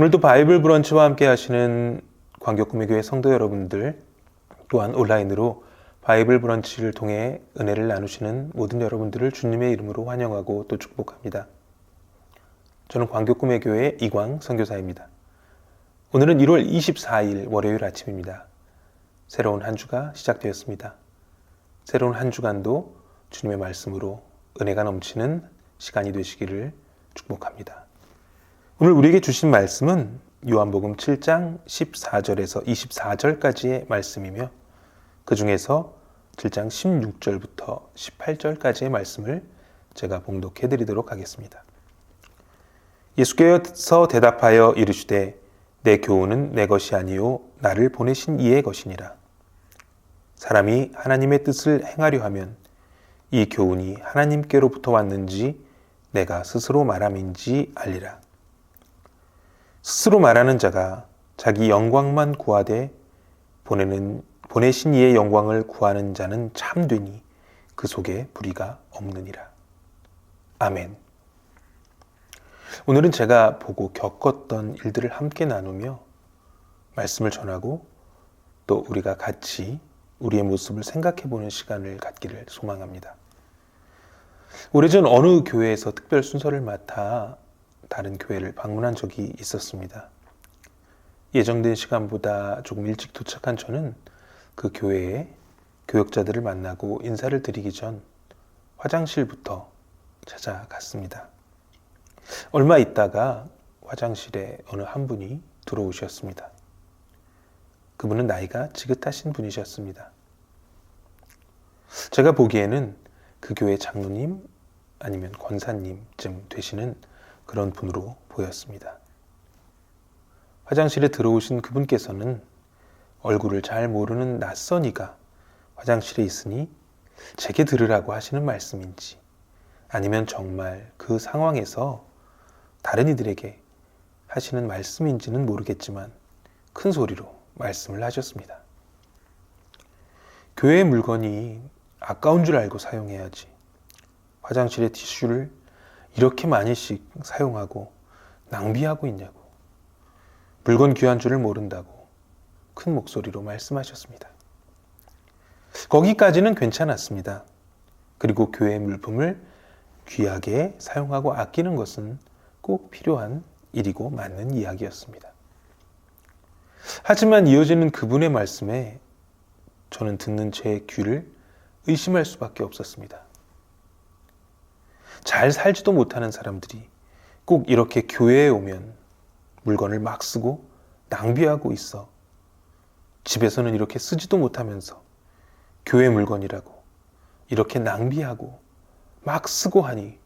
오늘도 바이블 브런치와 함께 하시는 광교구매교회 성도 여러분들, 또한 온라인으로 바이블 브런치를 통해 은혜를 나누시는 모든 여러분들을 주님의 이름으로 환영하고 또 축복합니다. 저는 광교구매교회 이광 선교사입니다. 오늘은 1월 24일 월요일 아침입니다. 새로운 한 주가 시작되었습니다. 새로운 한 주간도 주님의 말씀으로 은혜가 넘치는 시간이 되시기를 축복합니다. 오늘 우리에게 주신 말씀은 요한복음 7장 14절에서 24절까지의 말씀이며 그 중에서 7장 16절부터 18절까지의 말씀을 제가 봉독해 드리도록 하겠습니다. 예수께서 대답하여 이르시되 내 교훈은 내 것이 아니요 나를 보내신 이의 것이니라. 사람이 하나님의 뜻을 행하려 하면 이 교훈이 하나님께로부터 왔는지 내가 스스로 말함인지 알리라. 스스로 말하는 자가 자기 영광만 구하되 보내신 이의 영광을 구하는 자는 참되니 그 속에 불의가 없느니라. 아멘. 오늘은 제가 보고 겪었던 일들을 함께 나누며 말씀을 전하고 또 우리가 같이 우리의 모습을 생각해보는 시간을 갖기를 소망합니다. 오래전 어느 교회에서 특별 순서를 맡아 다른 교회를 방문한 적이 있었습니다. 예정된 시간보다 조금 일찍 도착한 저는 그 교회의 교역자들을 만나고 인사를 드리기 전 화장실부터 찾아갔습니다. 얼마 있다가 화장실에 어느 한 분이 들어오셨습니다. 그분은 나이가 지긋하신 분이셨습니다. 제가 보기에는 그 교회 장로님 아니면 권사님쯤 되시는 그런 분으로 보였습니다. 화장실에 들어오신 그분께서는 얼굴을 잘 모르는 낯선 이가 화장실에 있으니 제게 들으라고 하시는 말씀인지 아니면 정말 그 상황에서 다른 이들에게 하시는 말씀인지는 모르겠지만 큰 소리로 말씀을 하셨습니다. 교회의 물건이 아까운 줄 알고 사용해야지 화장실의 티슈를 이렇게 많이씩 사용하고 낭비하고 있냐고, 물건 귀한 줄을 모른다고 큰 목소리로 말씀하셨습니다. 거기까지는 괜찮았습니다. 그리고 교회의 물품을 귀하게 사용하고 아끼는 것은 꼭 필요한 일이고 맞는 이야기였습니다. 하지만 이어지는 그분의 말씀에 저는 듣는 제 귀를 의심할 수밖에 없었습니다. 잘 살지도 못하는 사람들이 꼭 이렇게 교회에 오면 물건을 막 쓰고 낭비하고 있어. 집에서는 이렇게 쓰지도 못하면서 교회 물건이라고 이렇게 낭비하고 막 쓰고 하니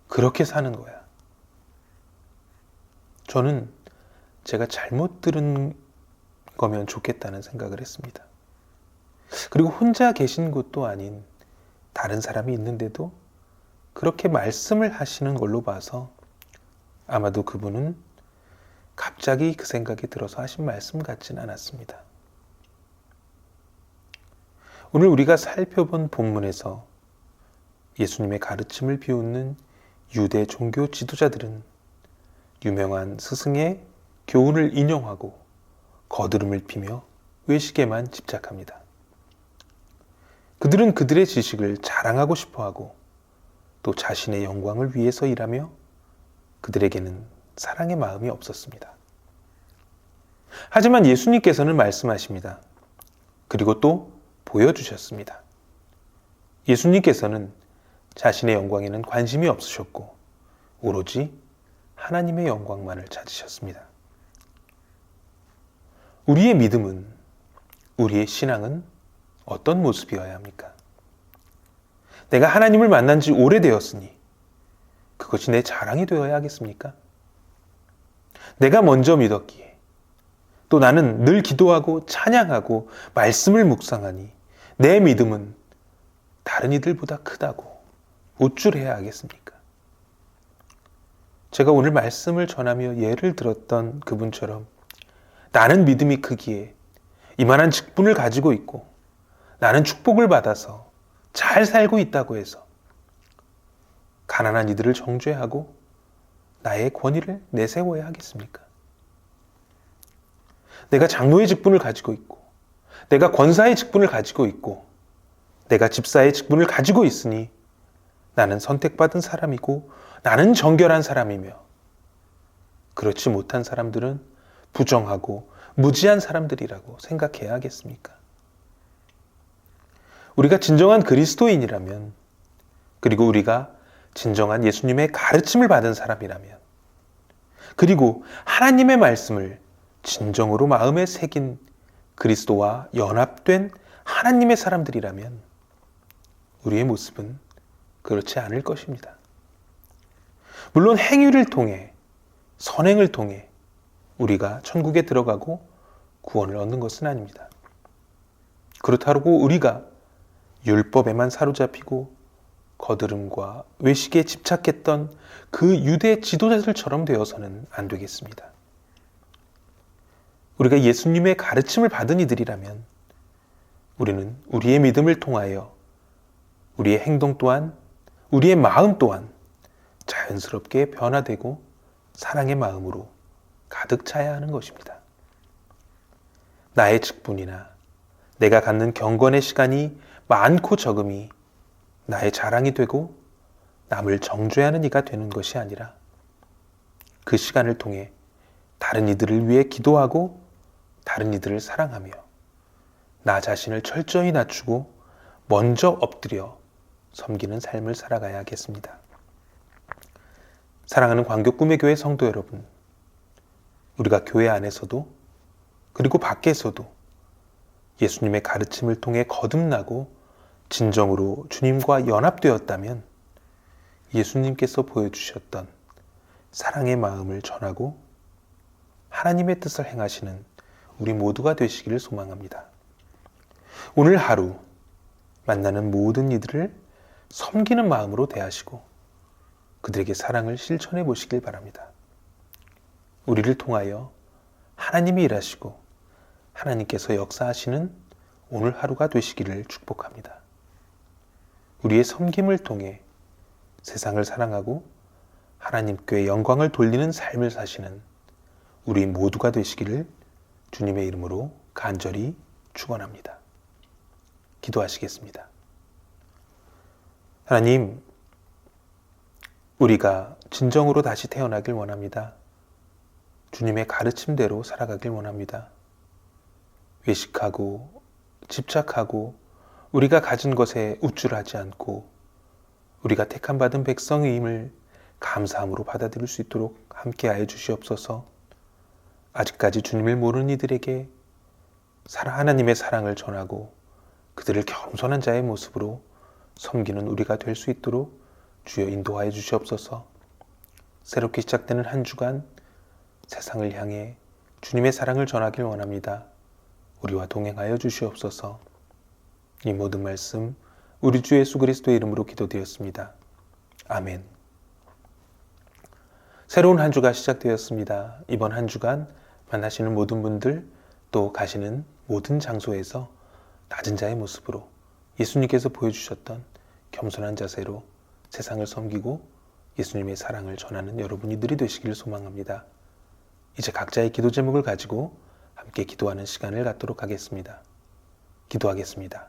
그렇게 사는 거야. 저는 제가 잘못 들은 거면 좋겠다는 생각을 했습니다. 그리고 혼자 계신 곳도 아닌 다른 사람이 있는데도 그렇게 말씀을 하시는 걸로 봐서 아마도 그분은 갑자기 그 생각이 들어서 하신 말씀 같지는 않았습니다. 오늘 우리가 살펴본 본문에서 예수님의 가르침을 비웃는 유대 종교 지도자들은 유명한 스승의 교훈을 인용하고 거드름을 피며 외식에만 집착합니다. 그들은 그들의 지식을 자랑하고 싶어하고 또 자신의 영광을 위해서 일하며 그들에게는 사랑의 마음이 없었습니다. 하지만 예수님께서는 말씀하십니다. 그리고 또 보여주셨습니다. 예수님께서는 자신의 영광에는 관심이 없으셨고 오로지 하나님의 영광만을 찾으셨습니다. 우리의 믿음은, 우리의 신앙은 어떤 모습이어야 합니까? 내가 하나님을 만난 지 오래되었으니 그것이 내 자랑이 되어야 하겠습니까? 내가 먼저 믿었기에 또 나는 늘 기도하고 찬양하고 말씀을 묵상하니 내 믿음은 다른 이들보다 크다고 우쭐해야 하겠습니까? 제가 오늘 말씀을 전하며 예를 들었던 그분처럼 나는 믿음이 크기에 이만한 직분을 가지고 있고 나는 축복을 받아서 잘 살고 있다고 해서 가난한 이들을 정죄하고 나의 권위를 내세워야 하겠습니까? 내가 장로의 직분을 가지고 있고, 내가 권사의 직분을 가지고 있고, 내가 집사의 직분을 가지고 있으니 나는 선택받은 사람이고 나는 정결한 사람이며, 그렇지 못한 사람들은 부정하고 무지한 사람들이라고 생각해야 하겠습니까? 우리가 진정한 그리스도인이라면, 그리고 우리가 진정한 예수님의 가르침을 받은 사람이라면, 그리고 하나님의 말씀을 진정으로 마음에 새긴 그리스도와 연합된 하나님의 사람들이라면 우리의 모습은 그렇지 않을 것입니다. 물론 행위를 통해, 선행을 통해 우리가 천국에 들어가고 구원을 얻는 것은 아닙니다. 그렇다고 우리가 율법에만 사로잡히고 거드름과 외식에 집착했던 그 유대 지도자들처럼 되어서는 안 되겠습니다. 우리가 예수님의 가르침을 받은 이들이라면 우리는 우리의 믿음을 통하여 우리의 행동 또한, 우리의 마음 또한 자연스럽게 변화되고 사랑의 마음으로 가득 차야 하는 것입니다. 나의 직분이나 내가 갖는 경건의 시간이 많고 적음이 나의 자랑이 되고 남을 정죄하는 이가 되는 것이 아니라, 그 시간을 통해 다른 이들을 위해 기도하고 다른 이들을 사랑하며 나 자신을 철저히 낮추고 먼저 엎드려 섬기는 삶을 살아가야 하겠습니다. 사랑하는 광교 꿈의 교회 성도 여러분, 우리가 교회 안에서도 그리고 밖에서도 예수님의 가르침을 통해 거듭나고 진정으로 주님과 연합되었다면 예수님께서 보여주셨던 사랑의 마음을 전하고 하나님의 뜻을 행하시는 우리 모두가 되시기를 소망합니다. 오늘 하루 만나는 모든 이들을 섬기는 마음으로 대하시고 그들에게 사랑을 실천해 보시길 바랍니다. 우리를 통하여 하나님이 일하시고 하나님께서 역사하시는 오늘 하루가 되시기를 축복합니다. 우리의 섬김을 통해 세상을 사랑하고 하나님께 영광을 돌리는 삶을 사시는 우리 모두가 되시기를 주님의 이름으로 간절히 축원합니다. 기도하시겠습니다. 하나님, 우리가 진정으로 다시 태어나길 원합니다. 주님의 가르침대로 살아가길 원합니다. 외식하고 집착하고 우리가 가진 것에 우쭐하지 않고 우리가 택함 받은 백성의임을 감사함으로 받아들일 수 있도록 함께하여 주시옵소서. 아직까지 주님을 모르는 이들에게 하나님의 사랑을 전하고 그들을 겸손한 자의 모습으로 섬기는 우리가 될 수 있도록 주여 인도하여 주시옵소서. 새롭게 시작되는 한 주간 세상을 향해 주님의 사랑을 전하길 원합니다. 우리와 동행하여 주시옵소서. 이 모든 말씀 우리 주 예수 그리스도의 이름으로 기도드렸습니다. 아멘. 새로운 한 주가 시작되었습니다. 이번 한 주간 만나시는 모든 분들, 또 가시는 모든 장소에서 낮은 자의 모습으로 예수님께서 보여주셨던 겸손한 자세로 세상을 섬기고 예수님의 사랑을 전하는 여러분들이 되시기를 소망합니다. 이제 각자의 기도 제목을 가지고 함께 기도하는 시간을 갖도록 하겠습니다. 기도하겠습니다.